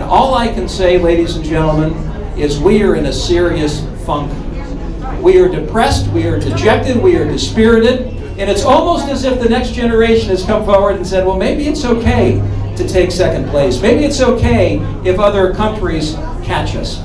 all I can say, ladies and gentlemen, is we are in a serious funk. We are depressed, we are dejected, we are dispirited, and it's almost as if the next generation has come forward and said, well, maybe it's okay to take second place. Maybe it's okay if other countries catch us.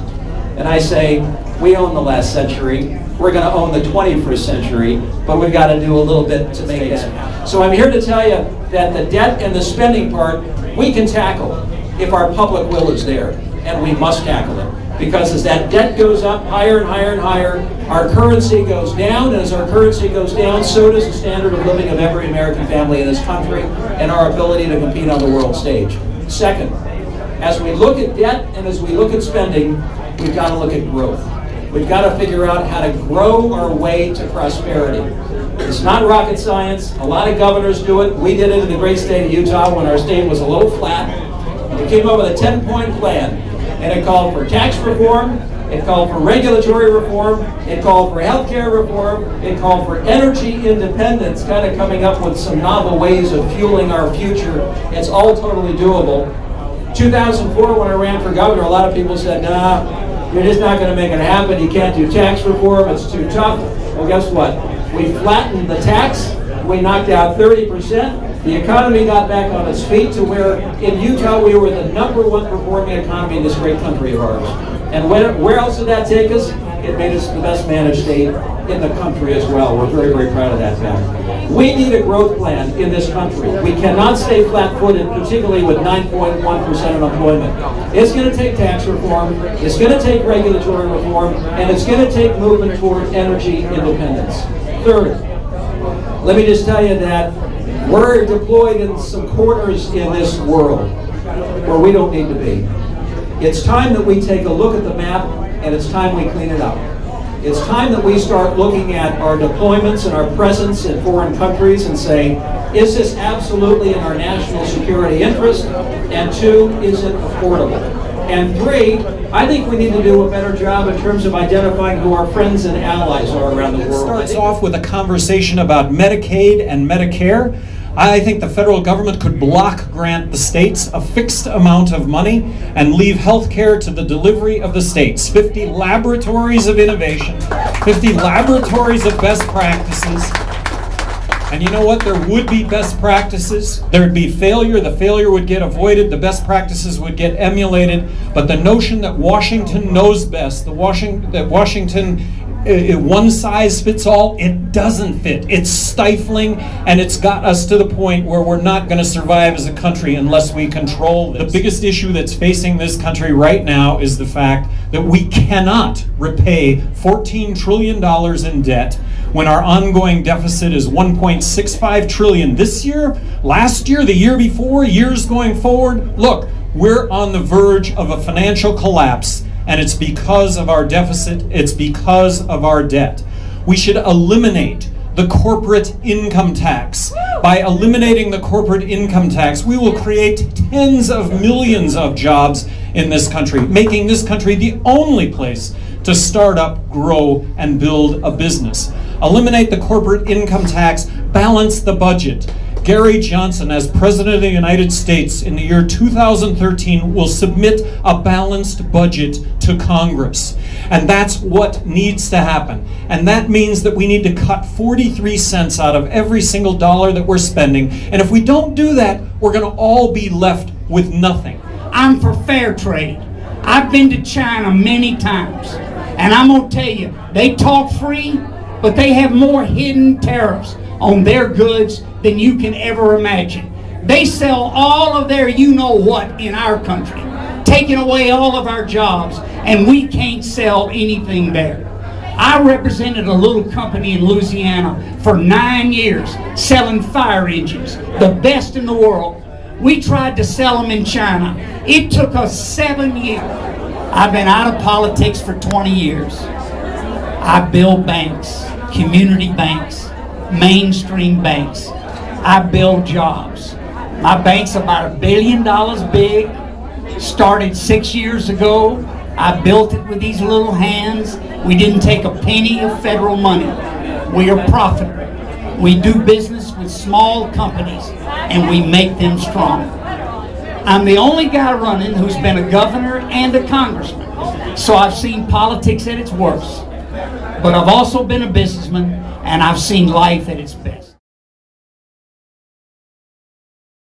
And I say, we own the last century. We're going to own the 21st century, but we've got to do a little bit to make that happen. So I'm here to tell you that the debt and the spending part, we can tackle if our public will is there, and we must tackle it. Because as that debt goes up higher and higher and higher, our currency goes down, and as our currency goes down, so does the standard of living of every American family in this country and our ability to compete on the world stage. Second, as we look at debt and as we look at spending, we've got to look at growth. We've got to figure out how to grow our way to prosperity. It's not rocket science. A lot of governors do it. We did it in the great state of Utah when our state was a little flat. We came up with a 10-point plan. And it called for tax reform, it called for regulatory reform, it called for healthcare reform, it called for energy independence, kind of coming up with some novel ways of fueling our future. It's all totally doable. 2004, when I ran for governor, a lot of people said, nah, you're just not going to make it happen. You can't do tax reform, it's too tough. Well, guess what? We flattened the tax, we knocked out 30%. The economy got back on its feet to where in Utah we were the #1 performing economy in this great country of ours. And where else did that take us? It made us the best managed state in the country as well. We're very, very proud of that fact. We need a growth plan in this country. We cannot stay flat-footed, particularly with 9.1% unemployment. It's going to take tax reform, it's going to take regulatory reform, and it's going to take movement toward energy independence. Third, let me just tell you that we're deployed in some corners in this world where we don't need to be. It's time that we take a look at the map, and it's time we clean it up. It's time that we start looking at our deployments and our presence in foreign countries and say, is this absolutely in our national security interest? And two, is it affordable? And three, I think we need to do a better job in terms of identifying who our friends and allies are around the world. It starts off with a conversation about Medicaid and Medicare. I think the federal government could block grant the states a fixed amount of money and leave health care to the delivery of the states. 50 laboratories of innovation, 50 laboratories of best practices. And you know what? There would be best practices. There would be failure. The failure would get avoided. The best practices would get emulated. But the notion that Washington knows best, that Washington one size fits all, it doesn't fit. It's stifling, and it's got us to the point where we're not going to survive as a country unless we control this. The biggest issue that's facing this country right now is the fact that we cannot repay $14 trillion in debt when our ongoing deficit is $1.65 trillion this year, last year, the year before, years going forward. Look, we're on the verge of a financial collapse. And it's because of our deficit, it's because of our debt. We should eliminate the corporate income tax. By eliminating the corporate income tax, we will create tens of millions of jobs in this country, making this country the only place to start up, grow, and build a business. Eliminate the corporate income tax, balance the budget. Gary Johnson, as President of the United States in the year 2013, will submit a balanced budget to Congress. And that's what needs to happen. And that means that we need to cut 43 cents out of every single dollar that we're spending. And if we don't do that, we're going to all be left with nothing. I'm for fair trade. I've been to China many times. And I'm going to tell you, they talk free, but they have more hidden tariffs on their goods than you can ever imagine. They sell all of their you-know-what in our country, taking away all of our jobs, and we can't sell anything there. I represented a little company in Louisiana for 9 years, selling fire engines, the best in the world. We tried to sell them in China. It took us 7 years. I've been out of politics for 20 years. I build banks, community banks, mainstream banks. I build jobs. My bank's about $1 billion big. Started 6 years ago. I built it with these little hands. We didn't take a penny of federal money. We are profitable. We do business with small companies and we make them strong. I'm the only guy running who's been a governor and a congressman. So I've seen politics at its worst. But I've also been a businessman, and I've seen life at its best.